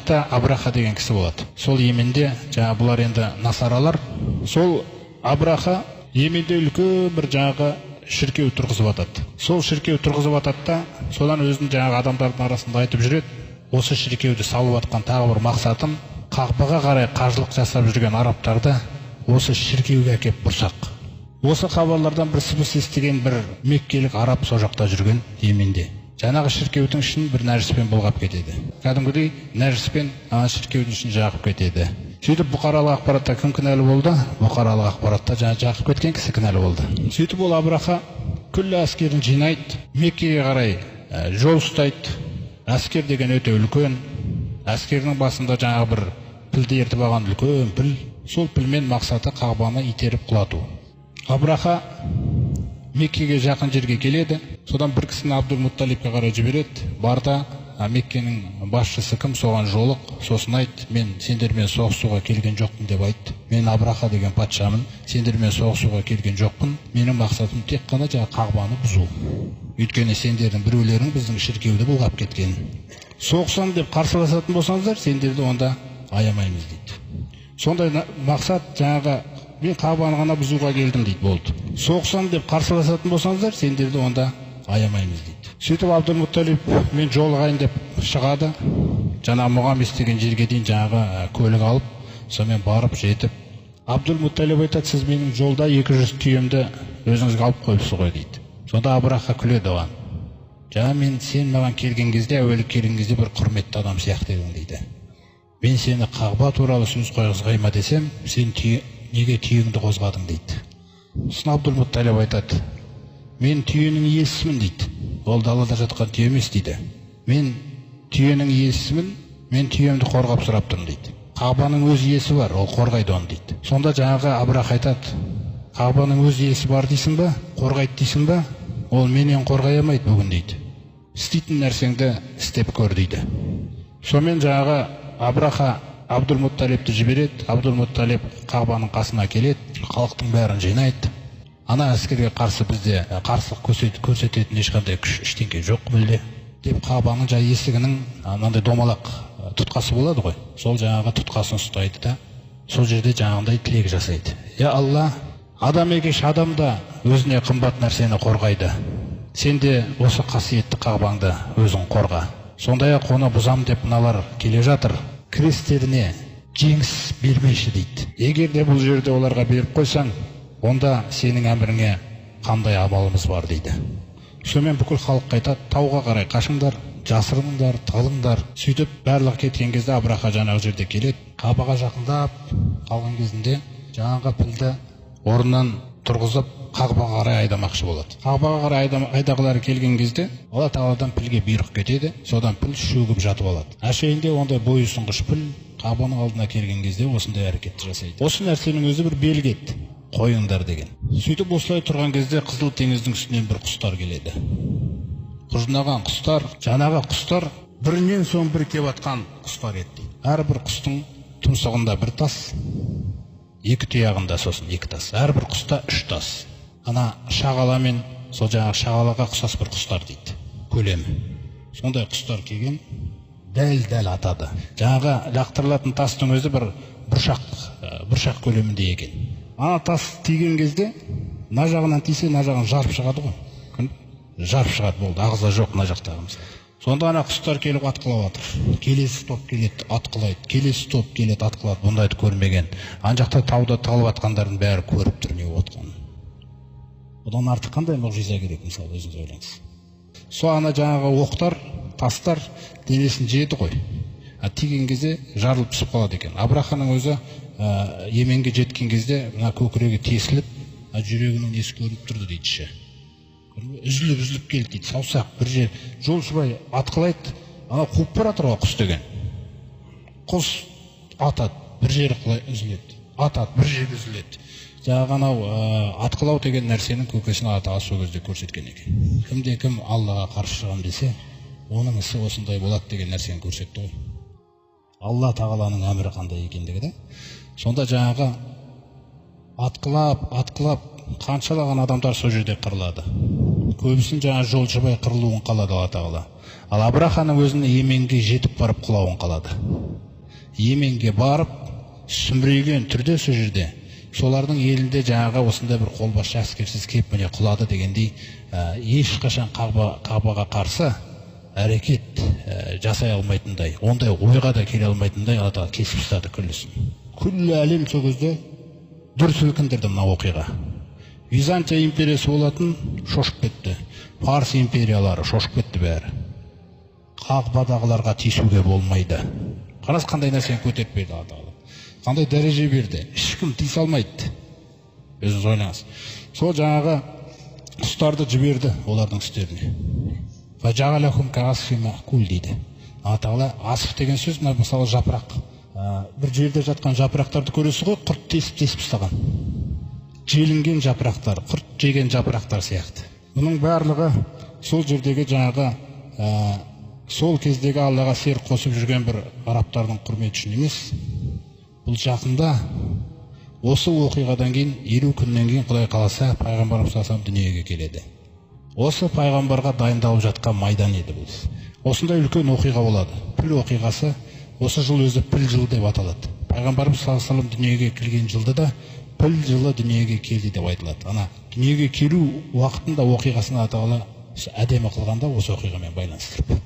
жақта Абраха деген кісі болады. Сол Йеменде, жаңағы бұлар енді насаралар. Сол Абраха Йеменде үлкен бір жаңағы шіркеу тұрғызып атады. Сол шіркеу тұрғызып атады да, содан өзінің жаңағы адамдардың арасында айтып жүреді. Осы шіркеуді салып атқан тағы бір мақсатым Қағбаға қарай қажылық жасап жүрген арабтарды осы шіркеуге әкеп бұрсақ. Осы хабарлардан бір сыбыс естіген бір меккелік араб сол жақта жүрген Йеменде. Жаңағы шіркеудің ішін бір нәжіспен былғап кетеді. Кәдімгідей нәжіспен шіркеудің ішін жағып кетеді. Сөйтіп бұқаралық ақпаратта кім кінәлі болды? Бұқаралық ақпаратта жағып кеткен кісі кінәлі болды. Сөйтіп ол Абраха күллі әскерін жинайды, Меккеге қарай жол ұстайды. Әскер деген өте үлкен. Әскерінің басында жаңағы бір пілді ертіп алған үлкен піл. Сол пілмен мақсаты Қағбаны итеріп құлату. Абраха Меккеге жақын жерге келеді. Содан бір кісіні Абдул-Мутталибке қарай жібереді. Барда Меккенің басшысы кім, соған жолық. Сосын айт, мен сендермен соғысуға келген жоқпын деп айт. Мен Абраха деген патшамын, сендермен соғысуға келген жоқпын. Менің мақсатым тек қана жаңағы Қағбаны бұзу. Өйткені сендердің біреулерің біздің шіркеуді былғап кеткен. Соғысам деп қарсыласатын болсаңыздар, сендерді онда аямаймыз дейді. Сондай мақсат жаңағы мен Қағбаны ғана бұзуға келдім дейді, болды. Соғысам деп қарсыласатын болсаңыздар, сендерді онда аямаймыз дейді. Сөйтіп Абдул-Мутталиб мен жолығайын деп шығады. Жаңа Мұғаммес деген жерге дейін жаңағы көлік алып, сонымен барып жетіп, Абдул-Мутталиб айтады, сіз менің жолда 200 түйемді өзіңізге алып қойыпсыз ғой дейді. Сонда Абраха күледі оған. Жаңа мен сен маған келген кезде, әуелі келген кезде бір құрметті адам сияқты едің дейді. Мен сені Қағба туралы сөз қойғызғайма десем, сен неге түйеңді қозғадың дейді. Сосын Абдул-Мутталиб айтады, мен түйенің иесімін дейді. Ол далада жатқан түйе емес дейді. Мен түйенің иесімін, мен түйемді қорғап сұрап тұрмын дейді. Қағбаның өз иесі бар, ол қорғайды оны дейді. Сонда жаңағы Абраха айтады, Қағбаның өз иесі бар дейсің ба, қорғайды дейсің ба, ол менен қорғай алмайды бүгін дейді. Істейтін нәрсеңді істеп көр дейді. Сонымен жаңағы Абраха Абдул-Мутталибті жібереді. Абдул-Мутталиб Қағбаның қасына келеді, халықтың бәрін жинайды. Ана әскерге қарсы бізде қарсылық көрсететін ешқандай күш ештеңке жоқ білде деп Қағбаның жай есігінің анандай домалақ тұтқасы болады ғой. Сол жаңағы тұтқасын ұстайды да сол жерде жаңағындай тілек жасайды. Я Алла, адам екеш адам да өзіне қымбат нәрсені қорғайды. Сен де осы қасиетті Қағбаңды өзің қорға. Сондай-ақ оны бұзам деп мыналар келе жатыр. Крестеріне жеңіс бермеші дейді. Егер де бұл жерде оларға беріп қойсаң, онда сенің әміріңе қандай амалымыз бар дейді. Сонымен бүкіл халық айтады, тауға қарай қашыңдар, жасырыныңдар, тығылыңдар. Сөйтіп барлығы кеткен кезде Абраха жаңағы жерде келеді. Қағбаға жақындап қалған кезінде жаңағы пілді орнынан тұрғызып Қағбаға қарай айдамақшы болады. Қағбаға қарай айдағылары келген кезде Алла тағаладан пілге бұйрық кетеді. Содан піл шөгіп жатып алады. Әшейінде ондай бойұсынғыш піл Қағбаның алдына келген кезде осындай әрекетті жасайды. Осы нәрсенің өзі бір белгі еді, қойыңдар деген. Сөйтіп осылай тұрған кезде Қызыл теңіздің үстінен бір құстар келеді. Құжынаған құстар, жаңағы құстар бірінен соң бір кеп атқан құстар еді. Әрбір құстың тұмсығында бір тас, екі тұяғында сосын екі тас. Әрбір құста 3 тас. Ана шағала мен сол жаңағы шағалаға ұқсас бір құстар дейді. Көлемі. Сондай құстар келген, дәл атады. Жаңағы лақтырылатын тастың өзі бір бұршақ көлемінде екен. Ана тас тиген кезде, мына жағынан тисе, мына жағынан жарып шығады ғой. Жарып шығады, болды, ағза жоқ мына жақтағымыз. Сонда ана құстар келіп атқылап жатыр. Келесі топ келеді, атқылайды. Келесі топ келеді, атқылады. Бұндайды көрмеген. Ана жақта тауда тығылып атқандардың бәрі көріп тұр не отқанын. Одан артық қандай мұғжиза керек, мысалы, өзіңіз ойлаңыз. Сол ана жаңағы оқтар, тастар денесін жеді ғой. Тиген кезде жарылып түсіп қалады екен. Абраханың өзі Йеменге жеткен кезде мына көкірегі тесіліп, жүрегінің несі көрініп тұрды дейді ше. Үзіліп келді дейді. Саусақ бір жер жол шыбай атқылайды. Ана қуып баратыр ғой құс деген. Құс атады, бір жері үзіледі. Атады, бір жері үзіледі. Жаңағы анау атқылау деген нәрсенің көкесін Алла тағала сол кезде көрсеткен екен. Кімде кім Аллаға қарсы шығам десе, оның ісі осындай болады деген нәрсені көрсетті ғой. Алла тағаланың әмірі қандай екендігі де. Сонда жаңағы атқылап қаншалаған адамдар сол жерде қырылады. Көбісін жаңа жолшыбай қырылуын қалады Алла тағала. Ал Абраханың өзіне Йеменге жетіп барып құлауын қалады. Йеменге барып сүмірейген түрде сол жерде солардың елінде жаңағы осындай бір қолбасшы әскерсіз келіп міне құлады дегендей ешқашан Қабаға қарсы әрекет жасай алмайтындай, ондай ойға да келе алмайтындай Алла Тағала кесіп тастады күллісін. Күллі әлем сол кезде дүр сілкіндірді мына оқиға. Византия империясы болатын шошып кетті. Парс империялары шошып кетті бәрі. Қағбадағыларға тиісуге болмайды. Қарас қандай нәрсені көтеріп берді Алла Тағала. Қандай дәреже берді. Ешкім тиісе алмайды. Өзіңіз ойлаңыз. Сол жаңағы құстарды жіберді олардың үстеріне. Фажағалахум кағасфи маъкул дейді. Алла Тағала асф деген сөз, мысалы жапырақ. Бір жерде жатқан жапырақтарды көресіз ғой, құрт тесіп тастаған. Желінген жапырақтар, құрт жеген жапырақтар сияқты. Бұның барлығы сол жердегі жаңағы сол кездегі Аллаға серік қосып жүрген бір арабтардың құрметі үшін емес. Бұл жақында осы оқиғадан кейін 50 күннен кейін Құдай қаласа пайғамбарымыз салам дүниеге келеді. Осы пайғамбарға дайындалып жатқан майдан еді бұл. Осындай үлкен оқиға болады. Піл оқиғасы, осы жыл өзі піл жылы деп аталады. Пайғамбарымыз салам дүниеге келген жылды да піл жылы дүниеге келді деп айтылады. Ана дүниеге келу уақытында оқиғасын Алла Тағала әдемі қылғанда осы оқиғамен байланыстырып.